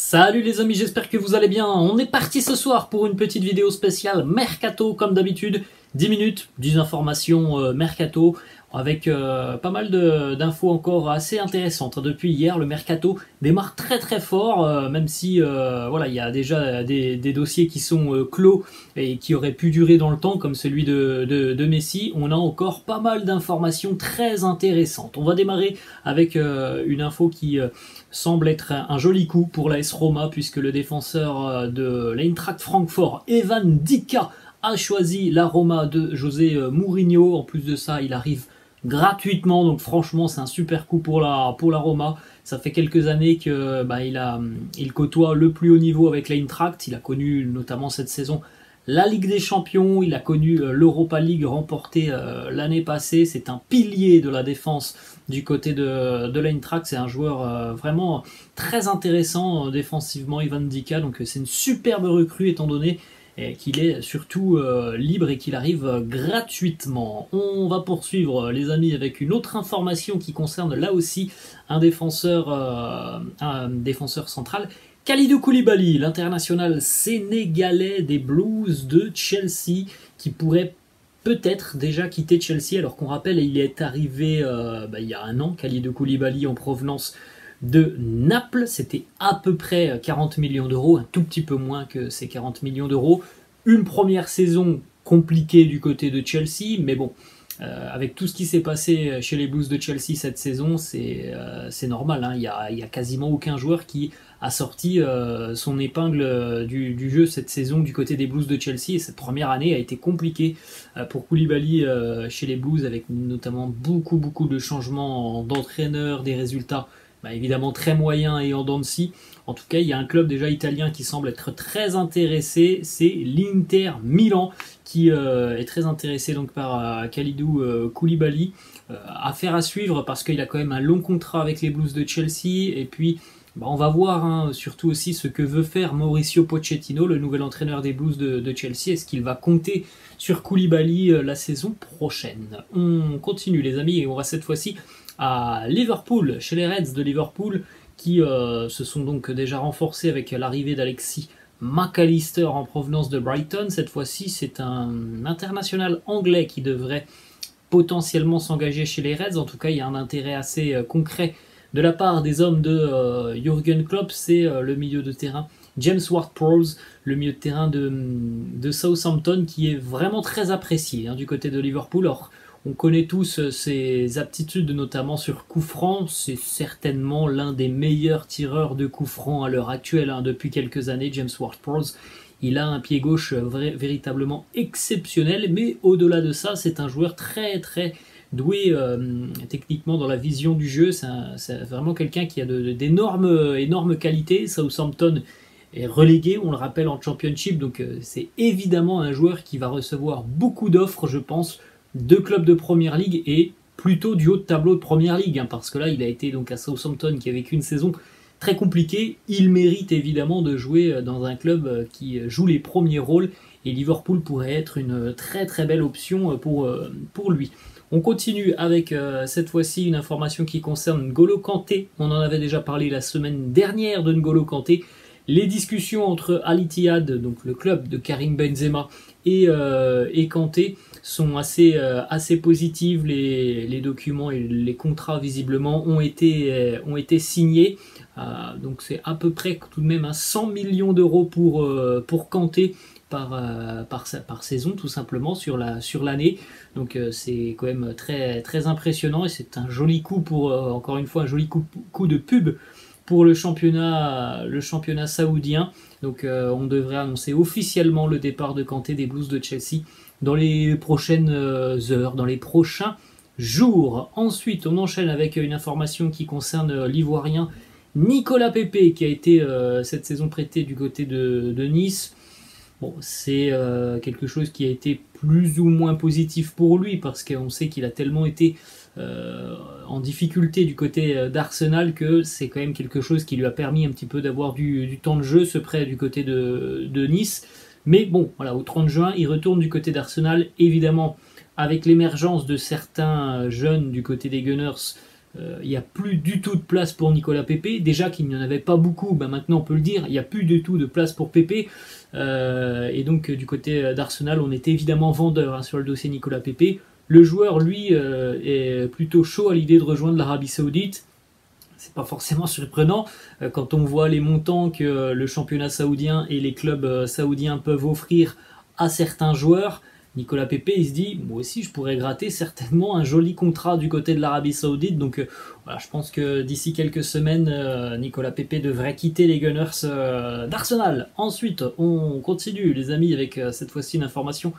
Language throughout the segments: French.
Salut les amis, j'espère que vous allez bien. On est parti ce soir pour une petite vidéo spéciale Mercato comme d'habitude. 10 minutes, 10 informations Mercato avec pas mal d'infos encore assez intéressantes. Depuis hier, le Mercato démarre très fort, même si voilà, il y a déjà des dossiers qui sont clos et qui auraient pu durer dans le temps, comme celui de Messi. On a encore pas mal d'informations très intéressantes. On va démarrer avec une info qui semble être un joli coup pour l'AS Roma, puisque le défenseur de l'Eintracht Francfort, Evan Dika, a choisi la Roma de José Mourinho. En plus de ça, il arrive gratuitement, donc franchement c'est un super coup pour la Roma. Ça fait quelques années que il côtoie le plus haut niveau avec l'Eintracht. Il a connu notamment cette saison la Ligue des Champions, il a connu l'Europa League remportée l'année passée. C'est un pilier de la défense du côté de l'Eintracht. C'est un joueur vraiment très intéressant défensivement, Evan Dika. Donc c'est une superbe recrue étant donné qu'il est surtout libre et qu'il arrive gratuitement. On va poursuivre les amis avec une autre information qui concerne là aussi un défenseur central. Kalidou Koulibaly, l'international sénégalais des Blues de Chelsea, qui pourrait peut-être déjà quitter Chelsea, alors qu'on rappelle, il est arrivé il y a un an, Kalidou Koulibaly en provenance de Naples. C'était à peu près 40 millions d'euros, un tout petit peu moins que ces 40 millions d'euros. Une première saison compliquée du côté de Chelsea, mais bon, avec tout ce qui s'est passé chez les Blues de Chelsea cette saison, c'est normal, hein. Il y a quasiment aucun joueur qui a sorti son épingle du jeu cette saison du côté des Blues de Chelsea, et cette première année a été compliquée pour Koulibaly chez les Blues, avec notamment beaucoup de changements d'entraîneur, des résultats évidemment très moyens et en dents de scie. En tout cas, il y a un club déjà italien qui semble être très intéressé, c'est l'Inter Milan, qui est très intéressé donc par Kalidou Koulibaly. Affaire à suivre parce qu'il a quand même un long contrat avec les Blues de Chelsea, et puis on va voir surtout aussi ce que veut faire Mauricio Pochettino, le nouvel entraîneur des Blues de Chelsea. Est-ce qu'il va compter sur Koulibaly la saison prochaine? On continue les amis, et on va cette fois-ci à Liverpool, chez les Reds de Liverpool, qui se sont donc déjà renforcés avec l'arrivée d'Alexis McAllister en provenance de Brighton. Cette fois-ci, c'est un international anglais qui devrait potentiellement s'engager chez les Reds. En tout cas, il y a un intérêt assez concret de la part des hommes de Jürgen Klopp. C'est le milieu de terrain James Ward-Prowse, le milieu de terrain de Southampton, qui est vraiment très apprécié du côté de Liverpool. Or, on connaît tous ses aptitudes, notamment sur coup franc. C'est certainement l'un des meilleurs tireurs de coup franc à l'heure actuelle, depuis quelques années, James Ward-Prowse. Il a un pied gauche véritablement exceptionnel, mais au-delà de ça, c'est un joueur très doué techniquement dans la vision du jeu. C'est vraiment quelqu'un qui a d'énormes qualités. Southampton est relégué, on le rappelle, en Championship, donc c'est évidemment un joueur qui va recevoir beaucoup d'offres, je pense, de clubs de Première Ligue, et plutôt du haut de tableau de Première Ligue, parce que là il a été donc à Southampton qui a vécu une saison très compliquée. Il mérite évidemment de jouer dans un club qui joue les premiers rôles, et Liverpool pourrait être une très belle option pour lui. On continue avec cette fois-ci une information qui concerne N'Golo Kanté. On en avait déjà parlé la semaine dernière de N'Golo Kanté. Les discussions entre Al Ittihad, donc le club de Karim Benzema, et Kanté sont assez positives. Les documents et les contrats visiblement ont été signés. Donc c'est à peu près tout de même 100 millions d'euros pour Kanté par saison, tout simplement, sur l'année. Donc c'est quand même très impressionnant, et c'est un joli coup encore une fois, un joli coup de pub pour le championnat saoudien. Donc on devrait annoncer officiellement le départ de Kanté des Blues de Chelsea dans les prochaines heures, dans les prochains jours. Ensuite, on enchaîne avec une information qui concerne l'Ivoirien Nicolas Pepe, qui a été cette saison prêté du côté de Nice. Bon, c'est quelque chose qui a été plus ou moins positif pour lui, parce qu'on sait qu'il a tellement été en difficulté du côté d'Arsenal que c'est quand même quelque chose qui lui a permis un petit peu d'avoir du temps de jeu, ce prêt du côté de Nice. Mais bon, voilà, au 30 juin, il retourne du côté d'Arsenal. Évidemment, avec l'émergence de certains jeunes du côté des Gunners, il n'y a plus du tout de place pour Nicolas Pepe. Déjà qu'il n'y en avait pas beaucoup, maintenant on peut le dire, il n'y a plus du tout de place pour Pepe. Et donc du côté d'Arsenal, on était évidemment vendeur sur le dossier Nicolas Pepe. Le joueur, lui, est plutôt chaud à l'idée de rejoindre l'Arabie Saoudite. C'est pas forcément surprenant quand on voit les montants que le championnat saoudien et les clubs saoudiens peuvent offrir à certains joueurs. Nicolas Pepe, il se dit, moi aussi je pourrais gratter certainement un joli contrat du côté de l'Arabie Saoudite. Donc voilà, je pense que d'ici quelques semaines, Nicolas Pepe devrait quitter les Gunners d'Arsenal. Ensuite, on continue les amis avec cette fois-ci une information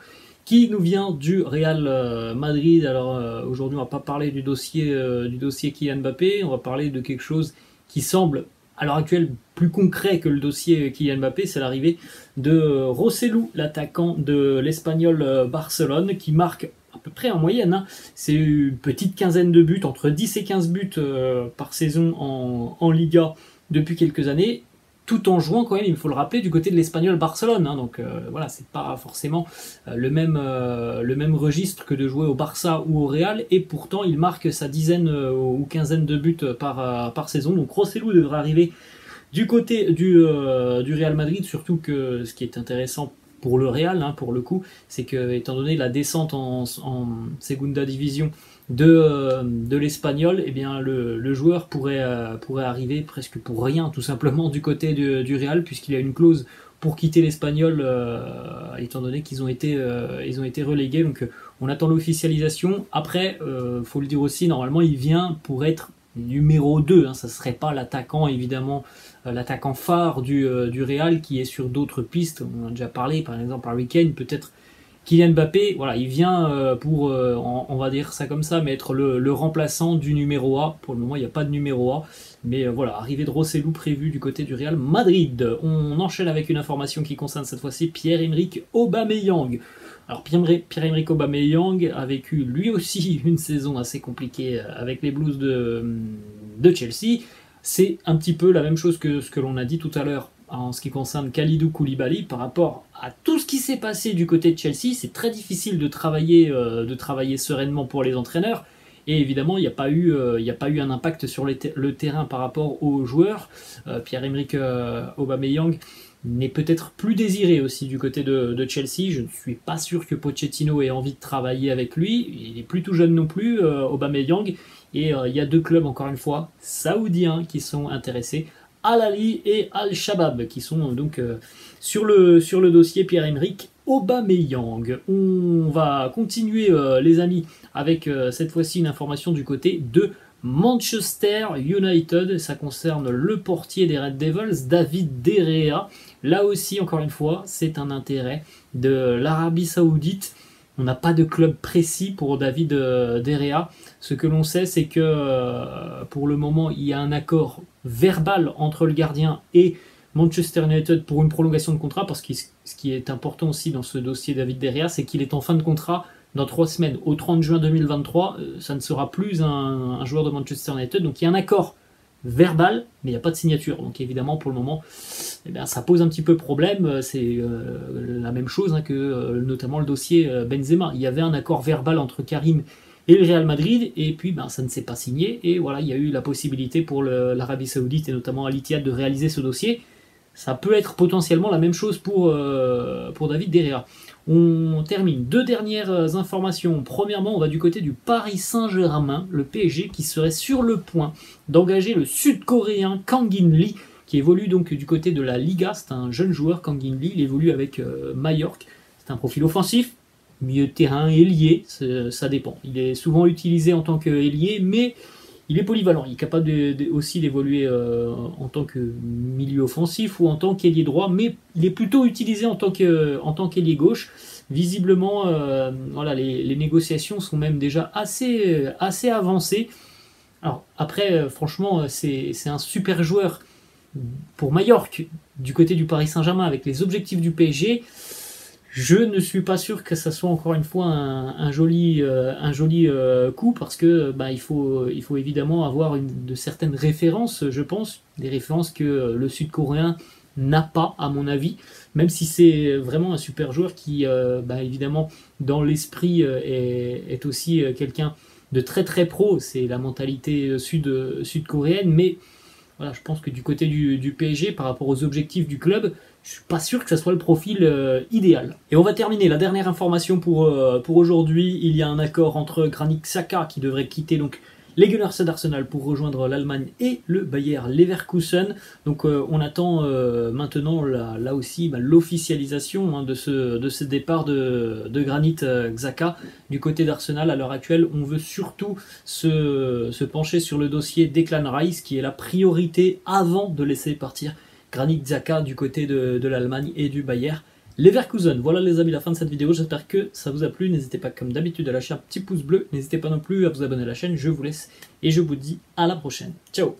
qui nous vient du Real Madrid. Alors aujourd'hui, on va pas parler du dossier Kylian Mbappé, on va parler de quelque chose qui semble à l'heure actuelle plus concret que le dossier Kylian Mbappé, c'est l'arrivée de Rosselló, l'attaquant de l'Espagnol Barcelone, qui marque à peu près en moyenne, c'est une petite quinzaine de buts, entre 10 et 15 buts par saison en Liga depuis quelques années, tout en jouant quand même, il faut le rappeler, du côté de l'Espagnol Barcelone. Donc voilà, c'est pas forcément le même registre que de jouer au Barça ou au Real, et pourtant il marque sa dizaine ou quinzaine de buts par saison. Donc Rosselló devrait arriver du côté du Real Madrid, surtout que ce qui est intéressant pour le Real, pour le coup, c'est que étant donné la descente en Segunda Division de l'Espagnol, eh bien le joueur pourrait arriver presque pour rien, tout simplement, du côté du Real, puisqu'il y a une clause pour quitter l'Espagnol, étant donné qu'ils ont été relégués. Donc on attend l'officialisation. Après, faut le dire aussi, normalement il vient pour être numéro 2, ça ne serait pas l'attaquant, évidemment, l'attaquant phare du Real, qui est sur d'autres pistes. On en a déjà parlé, par exemple Harry Kane, peut-être Kylian Mbappé. Voilà, il vient pour, on va dire ça comme ça, mais être le remplaçant du numéro A. Pour le moment, il n'y a pas de numéro A, mais voilà, arrivée de Rosselló prévue du côté du Real Madrid. On enchaîne avec une information qui concerne cette fois-ci Pierre-Emerick Aubameyang. Alors Pierre-Emerick Aubameyang a vécu lui aussi une saison assez compliquée avec les Blues de Chelsea. C'est un petit peu la même chose que ce que l'on a dit tout à l'heure en ce qui concerne Kalidou Koulibaly par rapport à tout ce qui s'est passé du côté de Chelsea. C'est très difficile de travailler sereinement pour les entraîneurs. Et évidemment, il n'y a pas eu un impact sur le terrain par rapport aux joueurs. Pierre-Emerick Aubameyang n'est peut-être plus désiré aussi du côté de Chelsea. Je ne suis pas sûr que Pochettino ait envie de travailler avec lui. Il est plus tout jeune non plus, Aubameyang. Et il y a deux clubs, encore une fois, saoudiens qui sont intéressés, Al Ahly et Al Shabab, qui sont donc sur le dossier Pierre-Emerick Aubameyang. On va continuer, les amis, avec cette fois-ci une information du côté de Manchester United. Ça concerne le portier des Red Devils, David De Gea. Là aussi, encore une fois, c'est un intérêt de l'Arabie Saoudite. On n'a pas de club précis pour David De Gea. Ce que l'on sait, c'est que pour le moment, il y a un accord verbal entre le gardien et Manchester United pour une prolongation de contrat, parce que ce qui est important aussi dans ce dossier David De Gea, c'est qu'il est en fin de contrat dans 3 semaines. Au 30 juin 2023, ça ne sera plus un joueur de Manchester United. Donc il y a un accord verbal, mais il n'y a pas de signature. Donc évidemment, pour le moment, ça pose un petit peu problème. C'est la même chose que notamment le dossier Benzema. Il y avait un accord verbal entre Karim et le Real Madrid, et puis ça ne s'est pas signé. Et voilà, il y a eu la possibilité pour l'Arabie Saoudite et notamment Al Ittihad de réaliser ce dossier. Ça peut être potentiellement la même chose pour David De Gea. On termine. 2 dernières informations. Premièrement, on va du côté du Paris Saint-Germain, le PSG, qui serait sur le point d'engager le Sud-Coréen Kang In Lee, qui évolue donc du côté de la Liga. C'est un jeune joueur, Kang In Lee. Il évolue avec Mallorca. C'est un profil offensif, milieu de terrain, ailier, ça dépend. Il est souvent utilisé en tant qu'ailier, mais il est polyvalent. Il est capable aussi d'évoluer en tant que milieu offensif ou en tant qu'ailier droit, mais il est plutôt utilisé en tant qu'ailier gauche. Visiblement, voilà, les négociations sont même déjà assez avancées. Alors après, franchement, c'est un super joueur pour Mallorca, du côté du Paris Saint-Germain, avec les objectifs du PSG. Je ne suis pas sûr que ça soit encore une fois un joli coup, parce que il faut évidemment avoir de certaines références, je pense, des références que le Sud-Coréen n'a pas, à mon avis, même si c'est vraiment un super joueur qui, évidemment, dans l'esprit est aussi quelqu'un de très très pro, c'est la mentalité sud-coréenne, mais voilà, je pense que du côté du PSG, par rapport aux objectifs du club, je suis pas sûr que ça soit le profil idéal. Et on va terminer la dernière information pour aujourd'hui. Il y a un accord entre Granit Xhaka qui devrait quitter donc les Gunners d'Arsenal pour rejoindre l'Allemagne et le Bayer Leverkusen. Donc on attend maintenant là aussi l'officialisation de ce départ de Granit Xhaka du côté d'Arsenal. À l'heure actuelle, on veut surtout se pencher sur le dossier Declan Rice qui est la priorité avant de laisser partir Granit Xhaka du côté de l'Allemagne et du Bayer Leverkusen. Voilà les amis, la fin de cette vidéo, j'espère que ça vous a plu. N'hésitez pas comme d'habitude à lâcher un petit pouce bleu, n'hésitez pas non plus à vous abonner à la chaîne, je vous laisse et je vous dis à la prochaine. Ciao.